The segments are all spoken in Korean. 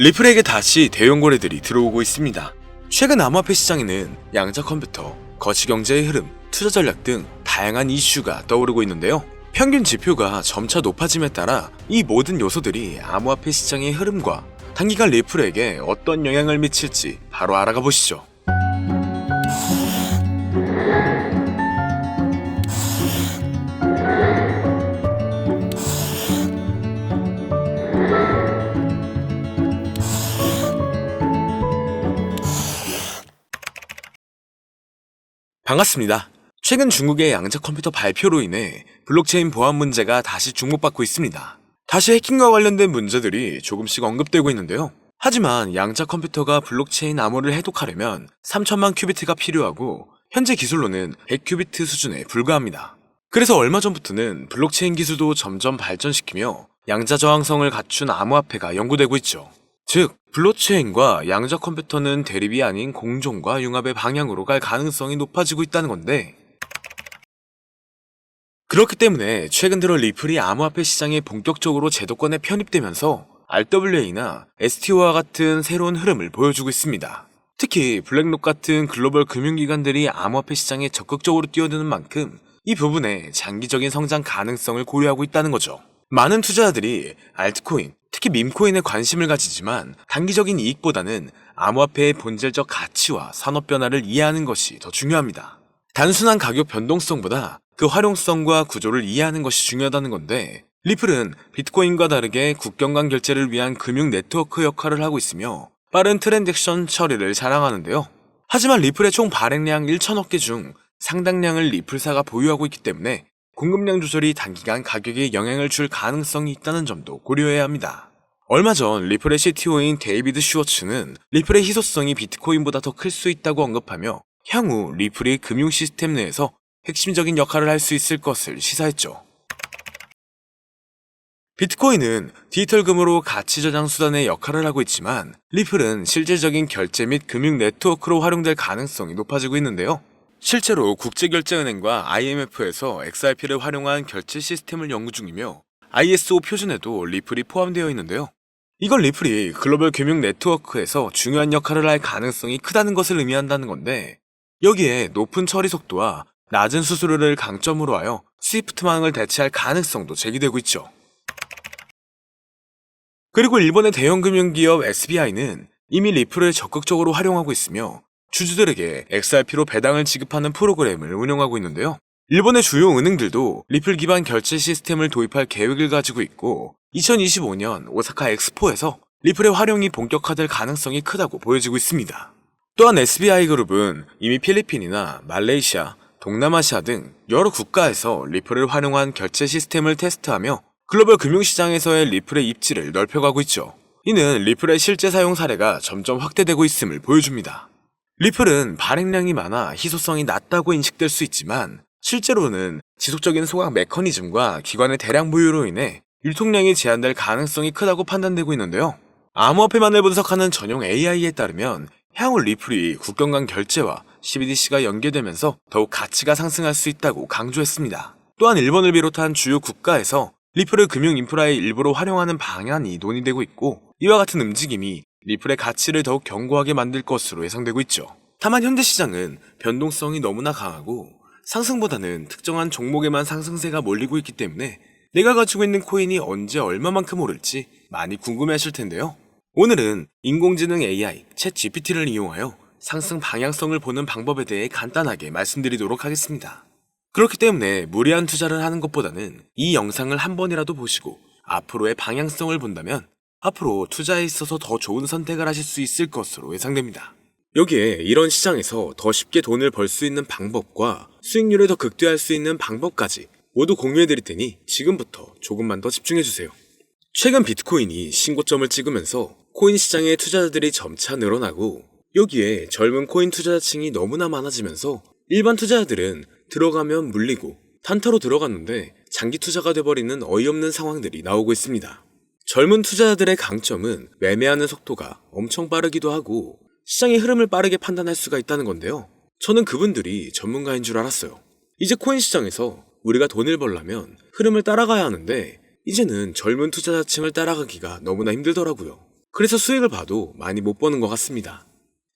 리플에게 다시 대형 거래들이 들어오고 있습니다. 최근 암호화폐 시장에는 양자 컴퓨터, 거시경제의 흐름, 투자 전략 등 다양한 이슈가 떠오르고 있는데요. 평균 지표가 점차 높아짐에 따라 이 모든 요소들이 암호화폐 시장의 흐름과 단기간 리플에게 어떤 영향을 미칠지 바로 알아가 보시죠. 반갑습니다. 최근 중국의 양자 컴퓨터 발표로 인해 블록체인 보안 문제가 다시 주목받고 있습니다. 다시 해킹과 관련된 문제들이 조금씩 언급되고 있는데요. 하지만 양자 컴퓨터가 블록체인 암호를 해독하려면 3천만 큐비트가 필요하고 현재 기술로는 100큐비트 수준에 불과합니다. 그래서 얼마 전부터는 블록체인 기술도 점점 발전시키며 양자 저항성을 갖춘 암호화폐가 연구되고 있죠. 즉, 블록체인과 양자 컴퓨터는 대립이 아닌 공존과 융합의 방향으로 갈 가능성이 높아지고 있다는 건데, 그렇기 때문에 최근 들어 리플이 암호화폐 시장에 본격적으로 제도권에 편입되면서 RWA나 STO와 같은 새로운 흐름을 보여주고 있습니다. 특히 블랙록 같은 글로벌 금융기관들이 암호화폐 시장에 적극적으로 뛰어드는 만큼 이 부분에 장기적인 성장 가능성을 고려하고 있다는 거죠. 많은 투자자들이 알트코인, 특히 밈코인에 관심을 가지지만 단기적인 이익보다는 암호화폐의 본질적 가치와 산업 변화를 이해하는 것이 더 중요합니다. 단순한 가격 변동성보다 그 활용성과 구조를 이해하는 것이 중요하다는 건데, 리플은 비트코인과 다르게 국경 간 결제를 위한 금융 네트워크 역할을 하고 있으며 빠른 트랜잭션 처리를 자랑하는데요. 하지만 리플의 총 발행량 1천억 개 중 상당량을 리플사가 보유하고 있기 때문에 공급량 조절이 단기간 가격에 영향을 줄 가능성이 있다는 점도 고려해야 합니다. 얼마 전 리플의 CTO인 데이비드 슈워츠는 리플의 희소성이 비트코인보다 더 클 수 있다고 언급하며 향후 리플이 금융 시스템 내에서 핵심적인 역할을 할 수 있을 것을 시사했죠. 비트코인은 디지털 금으로 가치 저장 수단의 역할을 하고 있지만 리플은 실질적인 결제 및 금융 네트워크로 활용될 가능성이 높아지고 있는데요. 실제로 국제결제은행과 IMF에서 XRP를 활용한 결제 시스템을 연구 중이며 ISO 표준에도 리플이 포함되어 있는데요. 이건 리플이 글로벌 금융 네트워크에서 중요한 역할을 할 가능성이 크다는 것을 의미한다는 건데, 여기에 높은 처리 속도와 낮은 수수료를 강점으로 하여 스위프트망을 대체할 가능성도 제기되고 있죠. 그리고 일본의 대형 금융기업 SBI는 이미 리플을 적극적으로 활용하고 있으며 주주들에게 XRP로 배당을 지급하는 프로그램을 운영하고 있는데요. 일본의 주요 은행들도 리플 기반 결제 시스템을 도입할 계획을 가지고 있고 2025년 오사카 엑스포에서 리플의 활용이 본격화될 가능성이 크다고 보여지고 있습니다. 또한 SBI그룹은 이미 필리핀이나 말레이시아, 동남아시아 등 여러 국가에서 리플을 활용한 결제 시스템을 테스트하며 글로벌 금융시장에서의 리플의 입지를 넓혀가고 있죠. 이는 리플의 실제 사용 사례가 점점 확대되고 있음을 보여줍니다. 리플은 발행량이 많아 희소성이 낮다고 인식될 수 있지만 실제로는 지속적인 소각 메커니즘과 기관의 대량 보유로 인해 유통량이 제한될 가능성이 크다고 판단되고 있는데요. 암호화폐만을 분석하는 전용 AI에 따르면 향후 리플이 국경 간 결제와 CBDC가 연계되면서 더욱 가치가 상승할 수 있다고 강조했습니다. 또한 일본을 비롯한 주요 국가에서 리플을 금융 인프라의 일부로 활용하는 방안이 논의되고 있고, 이와 같은 움직임이 리플의 가치를 더욱 견고하게 만들 것으로 예상되고 있죠. 다만 현재 시장은 변동성이 너무나 강하고 상승보다는 특정한 종목에만 상승세가 몰리고 있기 때문에 내가 가지고 있는 코인이 언제 얼마만큼 오를지 많이 궁금해하실 텐데요. 오늘은 인공지능 AI, 챗 GPT를 이용하여 상승 방향성을 보는 방법에 대해 간단하게 말씀드리도록 하겠습니다. 그렇기 때문에 무리한 투자를 하는 것보다는 이 영상을 한 번이라도 보시고 앞으로의 방향성을 본다면 앞으로 투자에 있어서 더 좋은 선택을 하실 수 있을 것으로 예상됩니다. 여기에 이런 시장에서 더 쉽게 돈을 벌 수 있는 방법과 수익률을 더 극대화할 수 있는 방법까지 모두 공유해드릴 테니 지금부터 조금만 더 집중해주세요. 최근 비트코인이 신고점을 찍으면서 코인 시장의 투자자들이 점차 늘어나고 여기에 젊은 코인 투자자층이 너무나 많아지면서 일반 투자자들은 들어가면 물리고 단타로 들어갔는데 장기 투자가 돼버리는 어이없는 상황들이 나오고 있습니다. 젊은 투자자들의 강점은 매매하는 속도가 엄청 빠르기도 하고 시장의 흐름을 빠르게 판단할 수가 있다는 건데요. 저는 그분들이 전문가인 줄 알았어요. 이제 코인 시장에서 우리가 돈을 벌려면 흐름을 따라가야 하는데 이제는 젊은 투자자층을 따라가기가 너무나 힘들더라고요. 그래서 수익을 봐도 많이 못 버는 것 같습니다.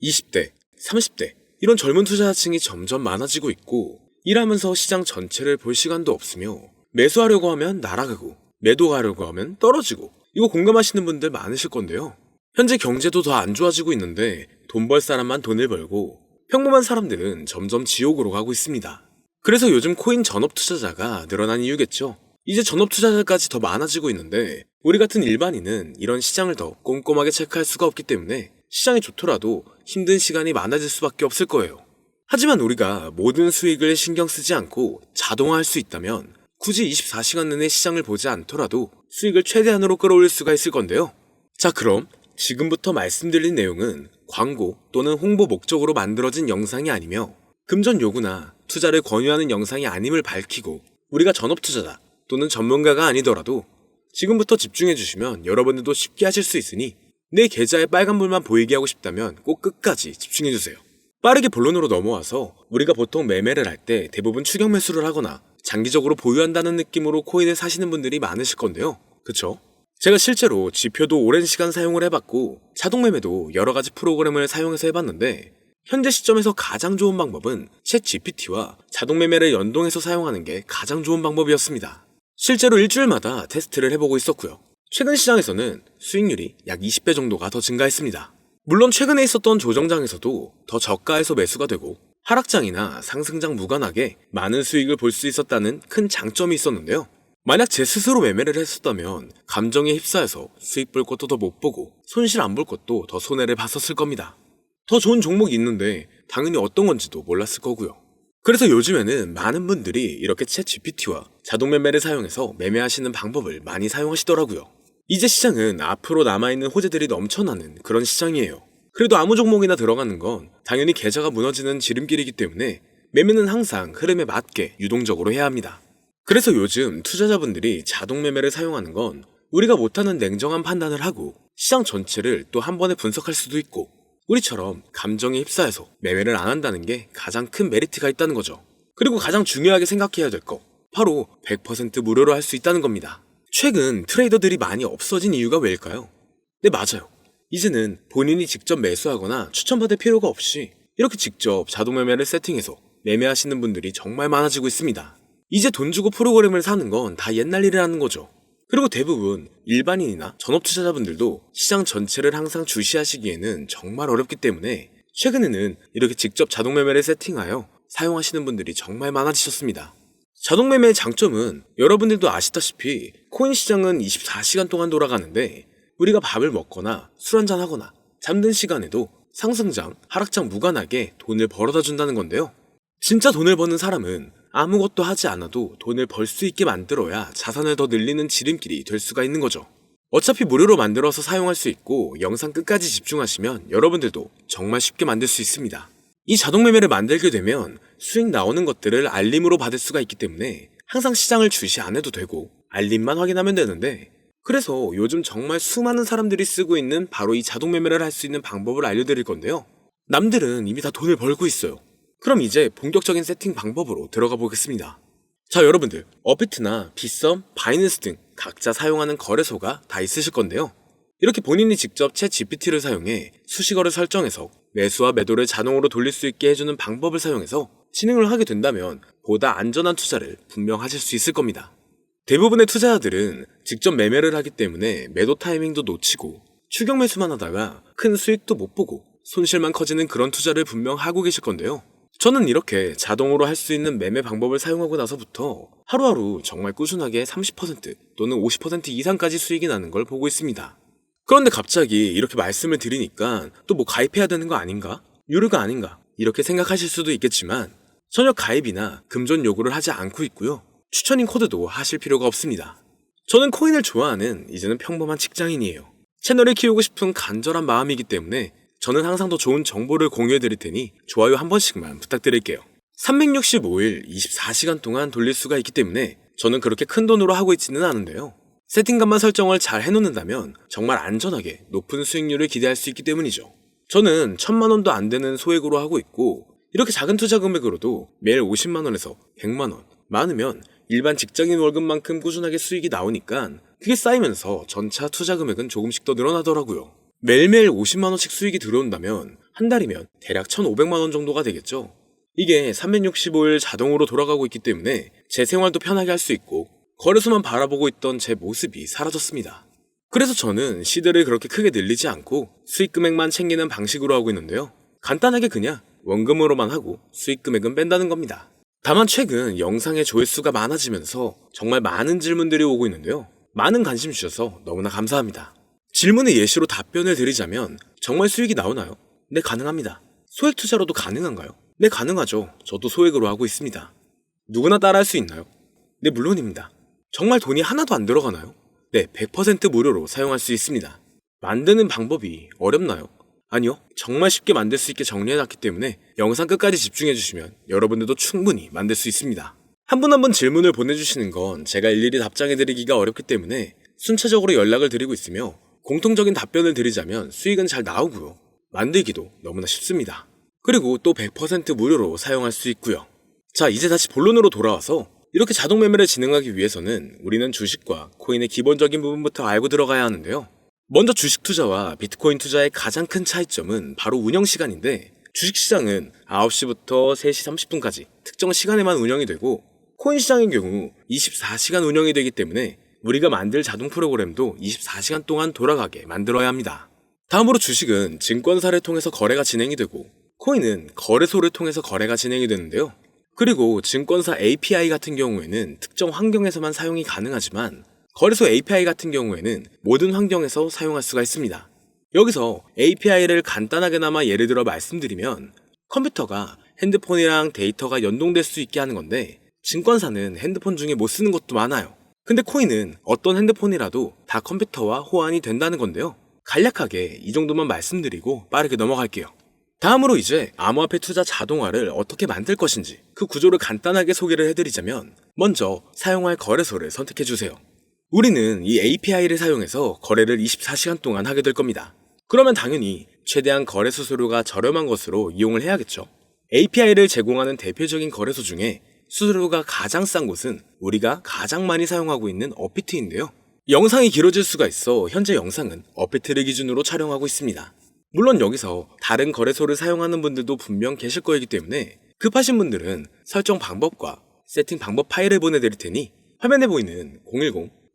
20대, 30대 이런 젊은 투자자층이 점점 많아지고 있고 일하면서 시장 전체를 볼 시간도 없으며 매수하려고 하면 날아가고 매도하려고 하면 떨어지고 이거 공감하시는 분들 많으실 건데요. 현재 경제도 더 안 좋아지고 있는데 돈 벌 사람만 돈을 벌고 평범한 사람들은 점점 지옥으로 가고 있습니다. 그래서 요즘 코인 전업 투자자가 늘어난 이유겠죠. 이제 전업 투자자까지 더 많아지고 있는데 우리 같은 일반인은 이런 시장을 더 꼼꼼하게 체크할 수가 없기 때문에 시장이 좋더라도 힘든 시간이 많아질 수밖에 없을 거예요. 하지만 우리가 모든 수익을 신경 쓰지 않고 자동화할 수 있다면 굳이 24시간 내내 시장을 보지 않더라도 수익을 최대한으로 끌어올릴 수가 있을 건데요. 자, 그럼 지금부터 말씀드린 내용은 광고 또는 홍보 목적으로 만들어진 영상이 아니며 금전 요구나 투자를 권유하는 영상이 아님을 밝히고 우리가 전업 투자자 또는 전문가가 아니더라도 지금부터 집중해 주시면 여러분들도 쉽게 하실 수 있으니 내 계좌에 빨간불만 보이게 하고 싶다면 꼭 끝까지 집중해 주세요. 빠르게 본론으로 넘어와서 우리가 보통 매매를 할 때 대부분 추격 매수를 하거나 장기적으로 보유한다는 느낌으로 코인을 사시는 분들이 많으실 건데요. 그쵸? 제가 실제로 지표도 오랜 시간 사용을 해봤고 자동 매매도 여러 가지 프로그램을 사용해서 해봤는데 현재 시점에서 가장 좋은 방법은 챗 GPT와 자동 매매를 연동해서 사용하는 게 가장 좋은 방법이었습니다. 실제로 일주일마다 테스트를 해보고 있었고요. 최근 시장에서는 수익률이 약 20배 정도가 더 증가했습니다. 물론 최근에 있었던 조정장에서도 더 저가에서 매수가 되고 하락장이나 상승장 무관하게 많은 수익을 볼 수 있었다는 큰 장점이 있었는데요. 만약 제 스스로 매매를 했었다면 감정에 휩싸여서 수익 볼 것도 더 못 보고 손실 안 볼 것도 더 손해를 봤었을 겁니다. 더 좋은 종목이 있는데 당연히 어떤 건지도 몰랐을 거고요. 그래서 요즘에는 많은 분들이 이렇게 챗 GPT와 자동 매매를 사용해서 매매하시는 방법을 많이 사용하시더라고요. 이제 시장은 앞으로 남아있는 호재들이 넘쳐나는 그런 시장이에요. 그래도 아무 종목이나 들어가는 건 당연히 계좌가 무너지는 지름길이기 때문에 매매는 항상 흐름에 맞게 유동적으로 해야 합니다. 그래서 요즘 투자자분들이 자동 매매를 사용하는 건 우리가 못하는 냉정한 판단을 하고 시장 전체를 또 한 번에 분석할 수도 있고 우리처럼 감정에 휩싸여서 매매를 안 한다는 게 가장 큰 메리트가 있다는 거죠. 그리고 가장 중요하게 생각해야 될 거 바로 100% 무료로 할 수 있다는 겁니다. 최근 트레이더들이 많이 없어진 이유가 왜일까요? 네, 맞아요. 이제는 본인이 직접 매수하거나 추천받을 필요가 없이 이렇게 직접 자동 매매를 세팅해서 매매하시는 분들이 정말 많아지고 있습니다. 이제 돈 주고 프로그램을 사는 건 다 옛날 일이라는 거죠. 그리고 대부분 일반인이나 전업 투자자분들도 시장 전체를 항상 주시하시기에는 정말 어렵기 때문에 최근에는 이렇게 직접 자동 매매를 세팅하여 사용하시는 분들이 정말 많아지셨습니다. 자동 매매의 장점은 여러분들도 아시다시피 코인 시장은 24시간 동안 돌아가는데 우리가 밥을 먹거나 술 한잔 하거나 잠든 시간에도 상승장, 하락장 무관하게 돈을 벌어다 준다는 건데요. 진짜 돈을 버는 사람은 아무것도 하지 않아도 돈을 벌 수 있게 만들어야 자산을 더 늘리는 지름길이 될 수가 있는 거죠. 어차피 무료로 만들어서 사용할 수 있고 영상 끝까지 집중하시면 여러분들도 정말 쉽게 만들 수 있습니다. 이 자동 매매를 만들게 되면 수익 나오는 것들을 알림으로 받을 수가 있기 때문에 항상 시장을 주시 안 해도 되고 알림만 확인하면 되는데 그래서 요즘 정말 수많은 사람들이 쓰고 있는 바로 이 자동 매매를 할 수 있는 방법을 알려드릴 건데요. 남들은 이미 다 돈을 벌고 있어요. 그럼 이제 본격적인 세팅 방법으로 들어가 보겠습니다. 자, 여러분들 업비트나 빗썸, 바이낸스 등 각자 사용하는 거래소가 다 있으실 건데요. 이렇게 본인이 직접 챗 GPT를 사용해 수식어를 설정해서 매수와 매도를 자동으로 돌릴 수 있게 해주는 방법을 사용해서 진행을 하게 된다면 보다 안전한 투자를 분명 하실 수 있을 겁니다. 대부분의 투자자들은 직접 매매를 하기 때문에 매도 타이밍도 놓치고 추격 매수만 하다가 큰 수익도 못 보고 손실만 커지는 그런 투자를 분명 하고 계실 건데요. 저는 이렇게 자동으로 할 수 있는 매매 방법을 사용하고 나서부터 하루하루 정말 꾸준하게 30% 또는 50% 이상까지 수익이 나는 걸 보고 있습니다. 그런데 갑자기 이렇게 말씀을 드리니까 또 뭐 가입해야 되는 거 아닌가? 유료가 아닌가? 이렇게 생각하실 수도 있겠지만 전혀 가입이나 금전 요구를 하지 않고 있고요. 추천인 코드도 하실 필요가 없습니다. 저는 코인을 좋아하는 이제는 평범한 직장인이에요. 채널을 키우고 싶은 간절한 마음이기 때문에 저는 항상 더 좋은 정보를 공유해 드릴 테니 좋아요 한 번씩만 부탁드릴게요. 365일 24시간 동안 돌릴 수가 있기 때문에 저는 그렇게 큰 돈으로 하고 있지는 않은데요. 세팅값만 설정을 잘 해놓는다면 정말 안전하게 높은 수익률을 기대할 수 있기 때문이죠. 저는 1000만 원도 안 되는 소액으로 하고 있고 이렇게 작은 투자 금액으로도 매일 50만 원에서 100만 원, 많으면 일반 직장인 월급만큼 꾸준하게 수익이 나오니까 그게 쌓이면서 전차 투자 금액은 조금씩 더 늘어나더라고요. 매일매일 50만원씩 수익이 들어온다면 한 달이면 대략 1,500만원 정도가 되겠죠. 이게 365일 자동으로 돌아가고 있기 때문에 제 생활도 편하게 할 수 있고 거래소만 바라보고 있던 제 모습이 사라졌습니다. 그래서 저는 시드를 그렇게 크게 늘리지 않고 수익 금액만 챙기는 방식으로 하고 있는데요. 간단하게 그냥 원금으로만 하고 수익 금액은 뺀다는 겁니다. 다만 최근 영상의 조회수가 많아지면서 정말 많은 질문들이 오고 있는데요. 많은 관심 주셔서 너무나 감사합니다. 질문의 예시로 답변을 드리자면 정말 수익이 나오나요? 네, 가능합니다. 소액 투자로도 가능한가요? 네, 가능하죠. 저도 소액으로 하고 있습니다. 누구나 따라할 수 있나요? 네, 물론입니다. 정말 돈이 하나도 안 들어가나요? 네, 100% 무료로 사용할 수 있습니다. 만드는 방법이 어렵나요? 아니요, 정말 쉽게 만들 수 있게 정리해놨기 때문에 영상 끝까지 집중해주시면 여러분들도 충분히 만들 수 있습니다. 한 분 한 분 질문을 보내주시는 건 제가 일일이 답장해드리기가 어렵기 때문에 순차적으로 연락을 드리고 있으며 공통적인 답변을 드리자면 수익은 잘 나오고요. 만들기도 너무나 쉽습니다. 그리고 또 100% 무료로 사용할 수 있고요. 자, 이제 다시 본론으로 돌아와서 이렇게 자동 매매를 진행하기 위해서는 우리는 주식과 코인의 기본적인 부분부터 알고 들어가야 하는데요. 먼저 주식 투자와 비트코인 투자의 가장 큰 차이점은 바로 운영 시간인데, 주식시장은 9시부터 3시 30분까지 특정 시간에만 운영이 되고, 코인 시장의 경우 24시간 운영이 되기 때문에 우리가 만들 자동 프로그램도 24시간 동안 돌아가게 만들어야 합니다. 다음으로 주식은 증권사를 통해서 거래가 진행이 되고, 코인은 거래소를 통해서 거래가 진행이 되는데요. 그리고 증권사 API 같은 경우에는 특정 환경에서만 사용이 가능하지만 거래소 API 같은 경우에는 모든 환경에서 사용할 수가 있습니다. 여기서 API를 간단하게나마 예를 들어 말씀드리면 컴퓨터가 핸드폰이랑 데이터가 연동될 수 있게 하는 건데, 증권사는 핸드폰 중에 못 쓰는 것도 많아요. 근데 코인은 어떤 핸드폰이라도 다 컴퓨터와 호환이 된다는 건데요. 간략하게 이 정도만 말씀드리고 빠르게 넘어갈게요. 다음으로 이제 암호화폐 투자 자동화를 어떻게 만들 것인지 그 구조를 간단하게 소개를 해드리자면, 먼저 사용할 거래소를 선택해주세요. 우리는 이 API를 사용해서 거래를 24시간 동안 하게 될 겁니다. 그러면 당연히 최대한 거래 수수료가 저렴한 것으로 이용을 해야겠죠. API를 제공하는 대표적인 거래소 중에 수수료가 가장 싼 곳은 우리가 가장 많이 사용하고 있는 업비트인데요. 영상이 길어질 수가 있어 현재 영상은 업비트를 기준으로 촬영하고 있습니다. 물론 여기서 다른 거래소를 사용하는 분들도 분명 계실 거이기 때문에 급하신 분들은 설정 방법과 세팅 방법 파일을 보내드릴 테니 화면에 보이는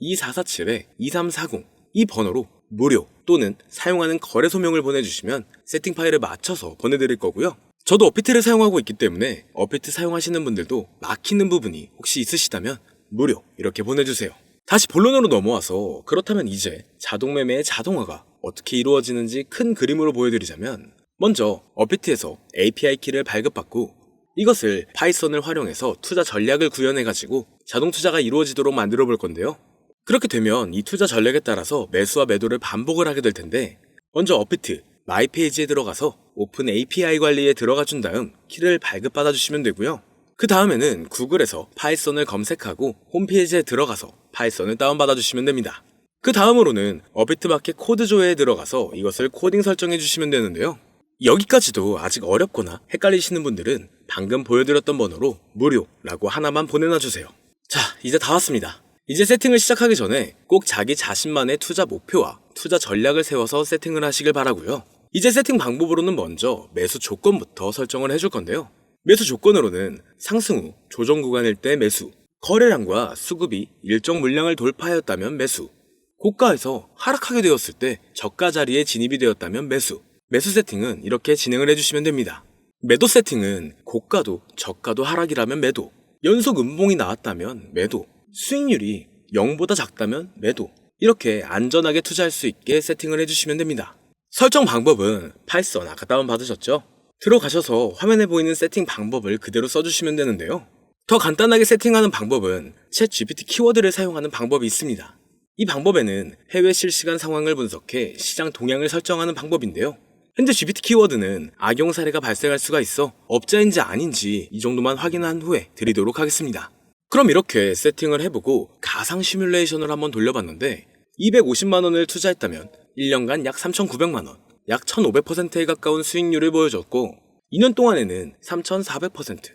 010-2447-2340 이 번호로 무료 또는 사용하는 거래소명을 보내주시면 세팅 파일을 맞춰서 보내드릴 거고요. 저도 업비트를 사용하고 있기 때문에 업비트 사용하시는 분들도 막히는 부분이 혹시 있으시다면 무료 이렇게 보내주세요. 다시 본론으로 넘어와서 그렇다면 이제 자동매매의 자동화가 어떻게 이루어지는지 큰 그림으로 보여드리자면, 먼저 업비트에서 API 키를 발급받고 이것을 파이썬을 활용해서 투자 전략을 구현해가지고 자동 투자가 이루어지도록 만들어 볼 건데요. 그렇게 되면 이 투자 전략에 따라서 매수와 매도를 반복을 하게 될 텐데, 먼저 업비트 마이 페이지에 들어가서 오픈 API 관리에 들어가 준 다음 키를 발급받아 주시면 되고요. 그 다음에는 구글에서 파이썬을 검색하고 홈페이지에 들어가서 파이썬을 다운받아 주시면 됩니다. 그 다음으로는 업비트 마켓 코드 조회에 들어가서 이것을 코딩 설정해 주시면 되는데요. 여기까지도 아직 어렵거나 헷갈리시는 분들은 방금 보여드렸던 번호로 무료라고 하나만 보내놔 주세요. 자, 이제 다 왔습니다. 이제 세팅을 시작하기 전에 꼭 자기 자신만의 투자 목표와 투자 전략을 세워서 세팅을 하시길 바라고요. 이제 세팅 방법으로는 먼저 매수 조건부터 설정을 해줄 건데요. 매수 조건으로는 상승 후 조정 구간일 때 매수, 거래량과 수급이 일정 물량을 돌파하였다면 매수, 고가에서 하락하게 되었을 때 저가 자리에 진입이 되었다면 매수, 매수 세팅은 이렇게 진행을 해주시면 됩니다. 매도 세팅은 고가도 저가도 하락이라면 매도, 연속 음봉이 나왔다면 매도, 수익률이 0보다 작다면 매도, 이렇게 안전하게 투자할 수 있게 세팅을 해주시면 됩니다. 설정 방법은 파이썬 아까 다운받으셨죠? 들어가셔서 화면에 보이는 세팅 방법을 그대로 써주시면 되는데요. 더 간단하게 세팅하는 방법은 챗 GPT 키워드를 사용하는 방법이 있습니다. 이 방법에는 해외 실시간 상황을 분석해 시장 동향을 설정하는 방법인데요. 현재 GPT 키워드는 악용 사례가 발생할 수가 있어 업자인지 아닌지 이 정도만 확인한 후에 드리도록 하겠습니다. 그럼 이렇게 세팅을 해보고 가상 시뮬레이션을 한번 돌려봤는데 250만원을 투자했다면 1년간 약 3,900만원, 약 1,500%에 가까운 수익률을 보여줬고 2년 동안에는 3,400%,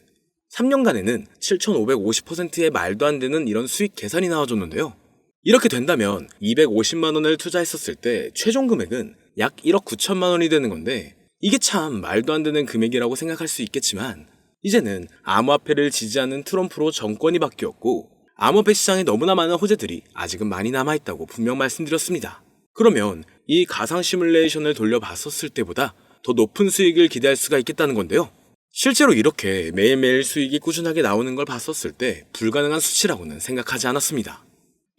3년간에는 7,550%의 말도 안 되는 이런 수익 계산이 나와줬는데요. 이렇게 된다면 250만원을 투자했었을 때 최종 금액은 약 1억 9천만 원이 되는 건데 이게 참 말도 안 되는 금액이라고 생각할 수 있겠지만 이제는 암호화폐를 지지하는 트럼프로 정권이 바뀌었고 암호화폐 시장에 너무나 많은 호재들이 아직은 많이 남아있다고 분명 말씀드렸습니다. 그러면 이 가상 시뮬레이션을 돌려봤었을 때보다 더 높은 수익을 기대할 수가 있겠다는 건데요. 실제로 이렇게 매일매일 수익이 꾸준하게 나오는 걸 봤었을 때 불가능한 수치라고는 생각하지 않았습니다.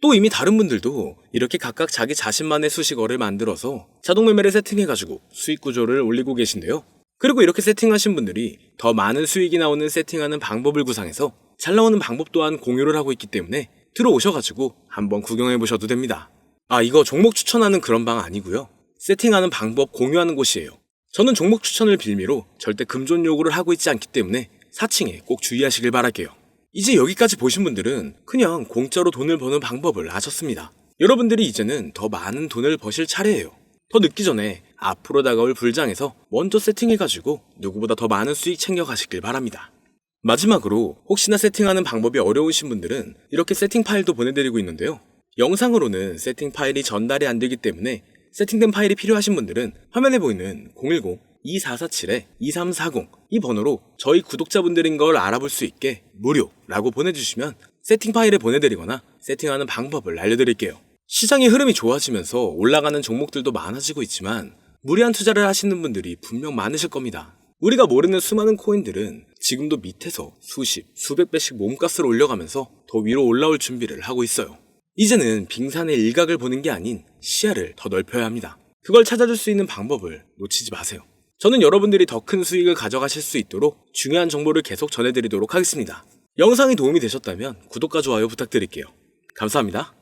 또 이미 다른 분들도 이렇게 각각 자기 자신만의 수식어를 만들어서 자동 매매를 세팅해가지고 수익 구조를 올리고 계신데요. 그리고 이렇게 세팅하신 분들이 더 많은 수익이 나오는 세팅하는 방법을 구상해서 잘 나오는 방법 또한 공유를 하고 있기 때문에 들어오셔가지고 한번 구경해보셔도 됩니다. 이거 종목 추천하는 그런 방 아니고요. 세팅하는 방법 공유하는 곳이에요. 저는 종목 추천을 빌미로 절대 금전 요구를 하고 있지 않기 때문에 사칭에 꼭 주의하시길 바랄게요. 이제 여기까지 보신 분들은 그냥 공짜로 돈을 버는 방법을 아셨습니다. 여러분들이 이제는 더 많은 돈을 버실 차례예요. 더 늦기 전에 앞으로 다가올 불장에서 먼저 세팅해가지고 누구보다 더 많은 수익 챙겨가시길 바랍니다. 마지막으로 혹시나 세팅하는 방법이 어려우신 분들은 이렇게 세팅 파일도 보내드리고 있는데요. 영상으로는 세팅 파일이 전달이 안 되기 때문에 세팅된 파일이 필요하신 분들은 화면에 보이는 010-2447-2340 이 번호로 저희 구독자분들인 걸 알아볼 수 있게 무료라고 보내주시면 세팅 파일을 보내드리거나 세팅하는 방법을 알려드릴게요. 시장의 흐름이 좋아지면서 올라가는 종목들도 많아지고 있지만 무리한 투자를 하시는 분들이 분명 많으실 겁니다. 우리가 모르는 수많은 코인들은 지금도 밑에서 수십, 수백 배씩 몸값을 올려가면서 더 위로 올라올 준비를 하고 있어요. 이제는 빙산의 일각을 보는 게 아닌 시야를 더 넓혀야 합니다. 그걸 찾아줄 수 있는 방법을 놓치지 마세요. 저는 여러분들이 더 큰 수익을 가져가실 수 있도록 중요한 정보를 계속 전해드리도록 하겠습니다. 영상이 도움이 되셨다면 구독과 좋아요 부탁드릴게요. 감사합니다.